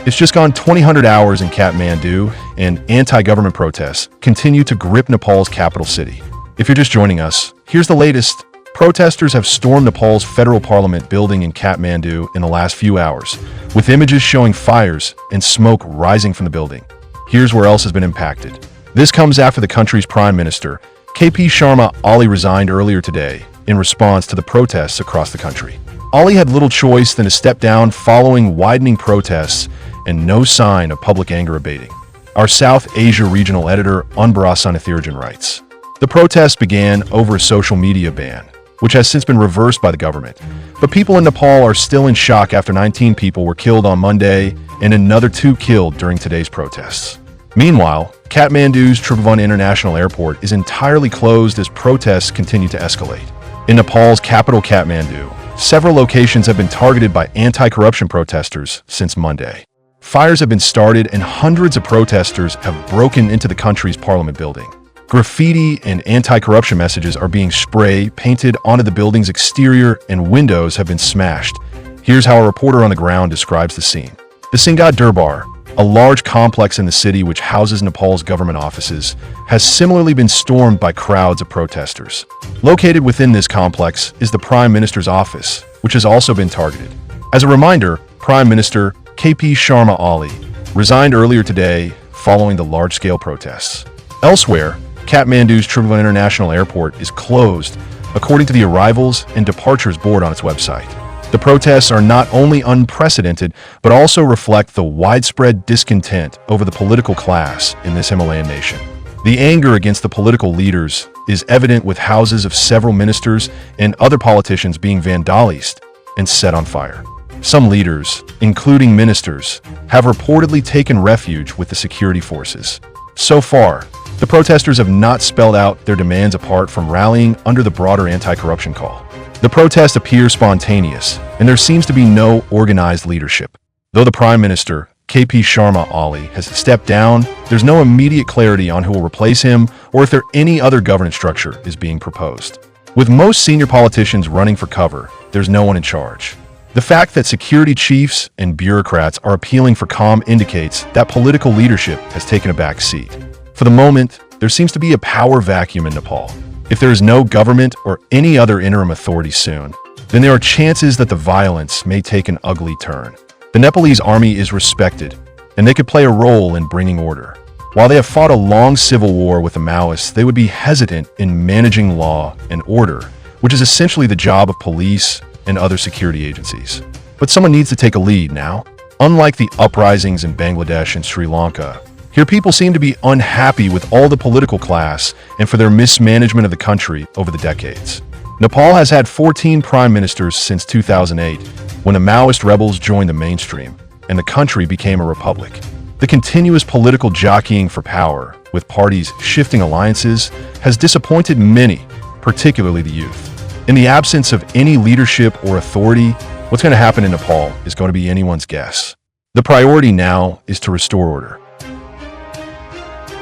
It's just gone 2,000 hours in Kathmandu, and anti-government protests continue to grip Nepal's capital city. If you're just joining us, here's the latest. Protesters have stormed Nepal's federal parliament building in Kathmandu in the last few hours, with images showing fires and smoke rising from the building. Here's where else has been impacted. This comes after the country's prime minister, KP Sharma Oli, resigned earlier today in response to the protests across the country. Oli had little choice than to step down following widening protests and no sign of public anger abating. Our South Asia regional editor, Unbarasanithirajan, writes, "The protests began over a social media ban, which has since been reversed by the government. But people in Nepal are still in shock after 19 people were killed on Monday and another 2 killed during today's protests." Meanwhile, Kathmandu's Tribhuvan International Airport is entirely closed as protests continue to escalate. In Nepal's capital, Kathmandu, several locations have been targeted by anti-corruption protesters since Monday. Fires have been started and hundreds of protesters have broken into the country's parliament building. Graffiti and anti-corruption messages are being spray-painted onto the building's exterior and windows have been smashed. Here's how a reporter on the ground describes the scene. The Singha Durbar, a large complex in the city which houses Nepal's government offices, has similarly been stormed by crowds of protesters. Located within this complex is the Prime Minister's office, which has also been targeted. As a reminder, Prime Minister KP Sharma Oli resigned earlier today following the large-scale protests. Elsewhere, Kathmandu's Tribhuvan International Airport is closed, according to the Arrivals and Departures Board on its website. The protests are not only unprecedented, but also reflect the widespread discontent over the political class in this Himalayan nation. The anger against the political leaders is evident, with houses of several ministers and other politicians being vandalized and set on fire. Some leaders, including ministers, have reportedly taken refuge with the security forces. So far, the protesters have not spelled out their demands apart from rallying under the broader anti-corruption call. The protest appears spontaneous, and there seems to be no organized leadership. Though the Prime Minister, KP Sharma Oli, has stepped down, there's no immediate clarity on who will replace him or if any other governance structure is being proposed. With most senior politicians running for cover, there's no one in charge. The fact that security chiefs and bureaucrats are appealing for calm indicates that political leadership has taken a back seat. For the moment, there seems to be a power vacuum in Nepal. If there is no government or any other interim authority soon, then there are chances that the violence may take an ugly turn. The Nepalese army is respected, and they could play a role in bringing order. While they have fought a long civil war with the Maoists, they would be hesitant in managing law and order, which is essentially the job of police and other security agencies. But someone needs to take a lead now. Unlike the uprisings in Bangladesh and Sri Lanka, here people seem to be unhappy with all the political class and for their mismanagement of the country over the decades. Nepal has had 14 prime ministers since 2008, when the Maoist rebels joined the mainstream and the country became a republic. The continuous political jockeying for power, with parties shifting alliances, has disappointed many, particularly the youth. In the absence of any leadership or authority, what's going to happen in Nepal is going to be anyone's guess. The priority now is to restore order.